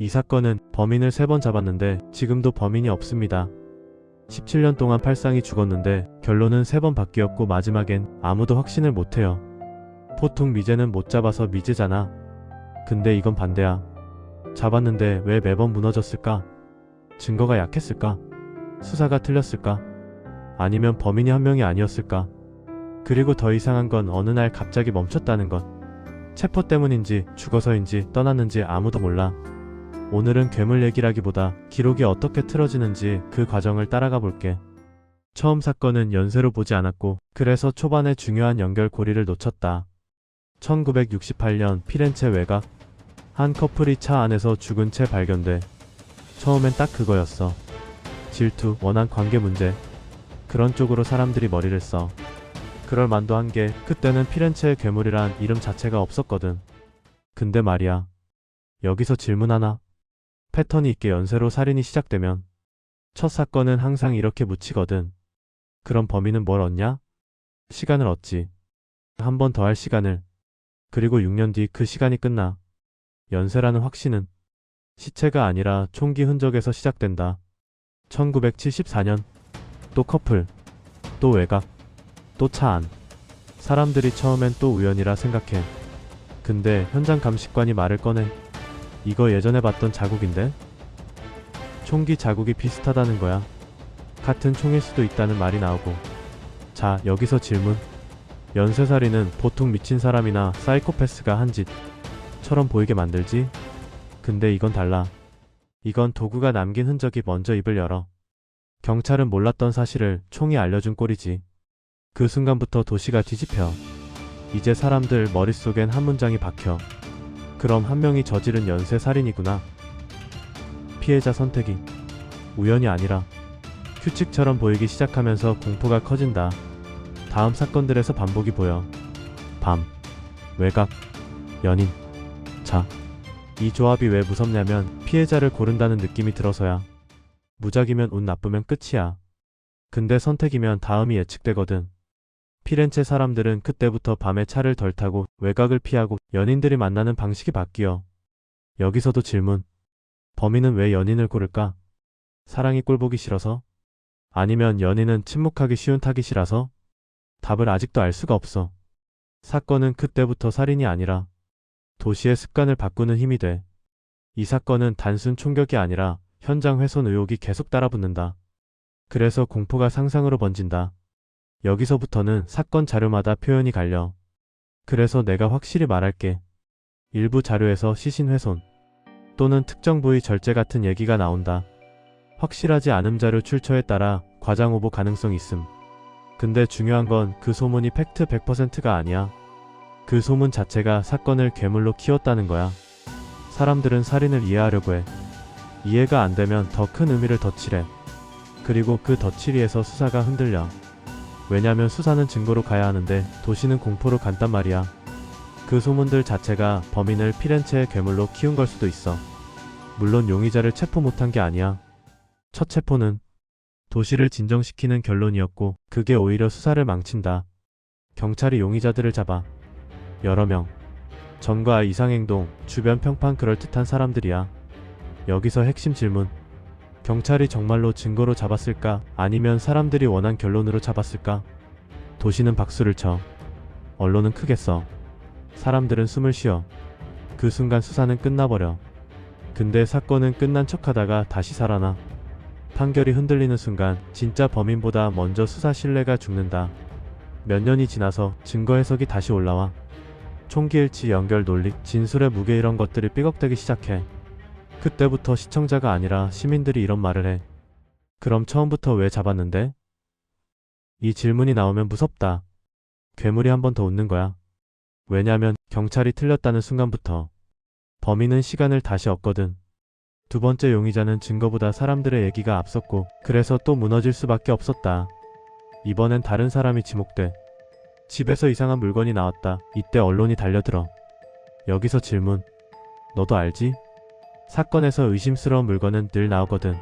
이 사건은 범인을 3번 잡았는데 지금도 범인이 없습니다. 17년 동안 팔상이 죽었는데 결론은 3번 바뀌었고 마지막엔 아무도 확신을 못해요. 보통 미제는 못 잡아서 미제잖아. 근데 이건 반대야. 잡았는데 왜 매번 무너졌을까? 증거가 약했을까? 수사가 틀렸을까? 아니면 범인이 한 명이 아니었을까? 그리고 더 이상한 건 어느 날 갑자기 멈췄다는 것. 체포 때문인지 죽어서인지 떠났는지 아무도 몰라. 오늘은 괴물 얘기라기보다 기록이 어떻게 틀어지는지 그 과정을 따라가 볼게. 처음 사건은 연쇄로 보지 않았고 그래서 초반에 중요한 연결고리를 놓쳤다. 1968년 피렌체 외곽. 한 커플이 차 안에서 죽은 채 발견돼. 처음엔 딱 그거였어. 질투, 원한 관계 문제. 그런 쪽으로 사람들이 머리를 써. 그럴 만도 한 게 그때는 피렌체의 괴물이란 이름 자체가 없었거든. 근데 말이야. 여기서 질문 하나. 패턴이 있게 연쇄로 살인이 시작되면 첫 사건은 항상 이렇게 묻히거든. 그럼 범인은 뭘 얻냐? 시간을 얻지. 한 번 더 할 시간을. 그리고 6년 뒤 그 시간이 끝나. 연쇄라는 확신은 시체가 아니라 총기 흔적에서 시작된다. 1974년. 또 커플. 또 외곽. 또 차 안. 사람들이 처음엔 또 우연이라 생각해. 근데 현장 감식관이 말을 꺼내. 이거 예전에 봤던 자국인데? 총기 자국이 비슷하다는 거야. 같은 총일 수도 있다는 말이 나오고. 자, 여기서 질문. 연쇄살인은 보통 미친 사람이나 사이코패스가 한 짓처럼 보이게 만들지? 근데 이건 달라. 이건 도구가 남긴 흔적이 먼저 입을 열어. 경찰은 몰랐던 사실을 총이 알려준 꼴이지. 그 순간부터 도시가 뒤집혀. 이제 사람들 머릿속엔 한 문장이 박혀. 그럼 한 명이 저지른 연쇄살인이구나. 피해자 선택이 우연이 아니라 규칙처럼 보이기 시작하면서 공포가 커진다. 다음 사건들에서 반복이 보여. 밤, 외곽, 연인, 자. 이 조합이 왜 무섭냐면 피해자를 고른다는 느낌이 들어서야. 무작위면 운 나쁘면 끝이야. 근데 선택이면 다음이 예측되거든. 피렌체 사람들은 그때부터 밤에 차를 덜 타고 외곽을 피하고 연인들이 만나는 방식이 바뀌어. 여기서도 질문. 범인은 왜 연인을 고를까? 사랑이 꼴보기 싫어서? 아니면 연인은 침묵하기 쉬운 타깃이라서? 답을 아직도 알 수가 없어. 사건은 그때부터 살인이 아니라 도시의 습관을 바꾸는 힘이 돼. 이 사건은 단순 총격이 아니라 현장 훼손 의혹이 계속 따라붙는다. 그래서 공포가 상상으로 번진다. 여기서부터는 사건 자료마다 표현이 갈려. 그래서 내가 확실히 말할게. 일부 자료에서 시신 훼손 또는 특정 부위 절제 같은 얘기가 나온다. 확실하지 않음 자료 출처에 따라 과장 오보 가능성 있음. 근데 중요한 건 그 소문이 팩트 100%가 아니야. 그 소문 자체가 사건을 괴물로 키웠다는 거야. 사람들은 살인을 이해하려고 해. 이해가 안 되면 더 큰 의미를 덧칠해. 그리고 그 덧칠이에서 수사가 흔들려. 왜냐면 수사는 증거로 가야 하는데 도시는 공포로 간단 말이야. 그 소문들 자체가 범인을 피렌체의 괴물로 키운 걸 수도 있어. 물론 용의자를 체포 못한 게 아니야. 첫 체포는 도시를 진정시키는 결론이었고 그게 오히려 수사를 망친다. 경찰이 용의자들을 잡아. 여러 명. 전과 이상행동, 주변 평판 그럴듯한 사람들이야. 여기서 핵심 질문. 경찰이 정말로 증거로 잡았을까? 아니면 사람들이 원한 결론으로 잡았을까? 도시는 박수를 쳐. 언론은 크게 써. 사람들은 숨을 쉬어. 그 순간 수사는 끝나버려. 근데 사건은 끝난 척하다가 다시 살아나. 판결이 흔들리는 순간 진짜 범인보다 먼저 수사 신뢰가 죽는다. 몇 년이 지나서 증거 해석이 다시 올라와. 총기 일치, 연결 논리, 진술의 무게 이런 것들이 삐걱대기 시작해. 그때부터 시청자가 아니라 시민들이 이런 말을 해. 그럼 처음부터 왜 잡았는데? 이 질문이 나오면 무섭다. 괴물이 한 번 더 웃는 거야. 왜냐면 경찰이 틀렸다는 순간부터 범인은 시간을 다시 얻거든. 두 번째 용의자는 증거보다 사람들의 얘기가 앞섰고 그래서 또 무너질 수밖에 없었다. 이번엔 다른 사람이 지목돼. 집에서 이상한 물건이 나왔다. 이때 언론이 달려들어. 여기서 질문. 너도 알지? 사건에서 의심스러운 물건은 늘 나오거든.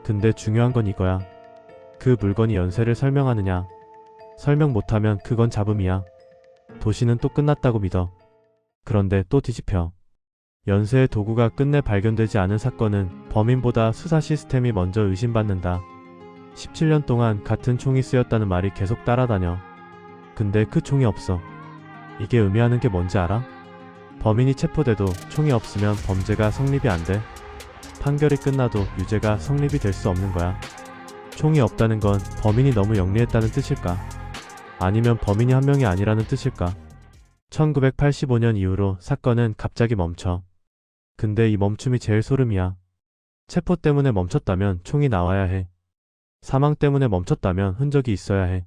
근데 중요한 건 이거야. 그 물건이 연쇄를 설명하느냐. 설명 못하면 그건 잡음이야. 도시는 또 끝났다고 믿어. 그런데 또 뒤집혀. 연쇄의 도구가 끝내 발견되지 않은 사건은 범인보다 수사 시스템이 먼저 의심받는다. 17년 동안 같은 총이 쓰였다는 말이 계속 따라다녀. 근데 그 총이 없어. 이게 의미하는 게 뭔지 알아? 범인이 체포돼도 총이 없으면 범죄가 성립이 안 돼. 판결이 끝나도 유죄가 성립이 될 수 없는 거야. 총이 없다는 건 범인이 너무 영리했다는 뜻일까? 아니면 범인이 한 명이 아니라는 뜻일까? 1985년 이후로 사건은 갑자기 멈춰. 근데 이 멈춤이 제일 소름이야. 체포 때문에 멈췄다면 총이 나와야 해. 사망 때문에 멈췄다면 흔적이 있어야 해.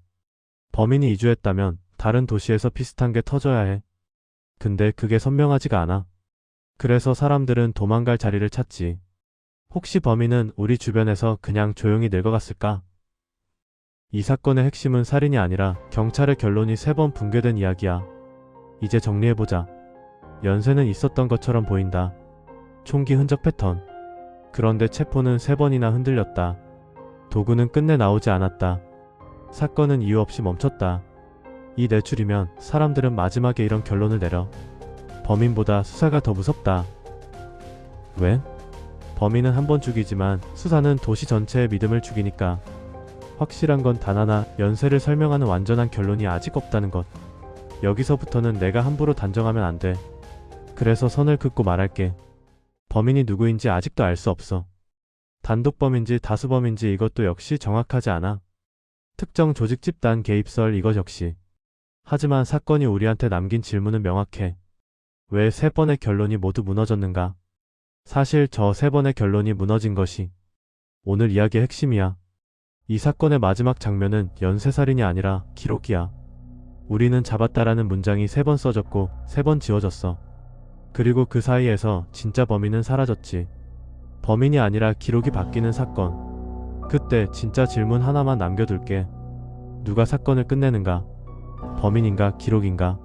범인이 이주했다면 다른 도시에서 비슷한 게 터져야 해. 근데 그게 선명하지가 않아. 그래서 사람들은 도망갈 자리를 찾지. 혹시 범인은 우리 주변에서 그냥 조용히 늙어갔을까? 이 사건의 핵심은 살인이 아니라 경찰의 결론이 3번 붕괴된 이야기야. 이제 정리해보자. 연쇄는 있었던 것처럼 보인다. 총기 흔적 패턴. 그런데 체포는 3번이나 흔들렸다. 도구는 끝내 나오지 않았다. 사건은 이유 없이 멈췄다. 이 네 줄이면 사람들은 마지막에 이런 결론을 내려. 범인보다 수사가 더 무섭다. 왜? 범인은 한 번 죽이지만 수사는 도시 전체의 믿음을 죽이니까. 확실한 건 단 하나, 연쇄를 설명하는 완전한 결론이 아직 없다는 것. 여기서부터는 내가 함부로 단정하면 안 돼. 그래서 선을 긋고 말할게. 범인이 누구인지 아직도 알 수 없어. 단독범인지 다수범인지 이것도 역시 정확하지 않아. 특정 조직 집단 개입설 이것 역시. 하지만 사건이 우리한테 남긴 질문은 명확해. 왜 3번의 결론이 모두 무너졌는가? 사실 저 3번의 결론이 무너진 것이 오늘 이야기의 핵심이야. 이 사건의 마지막 장면은 연쇄살인이 아니라 기록이야. 우리는 잡았다라는 문장이 3번 써졌고 3번 지워졌어. 그리고 그 사이에서 진짜 범인은 사라졌지. 범인이 아니라 기록이 바뀌는 사건. 그때 진짜 질문 하나만 남겨둘게. 누가 사건을 끝내는가? 범인인가 기록인가?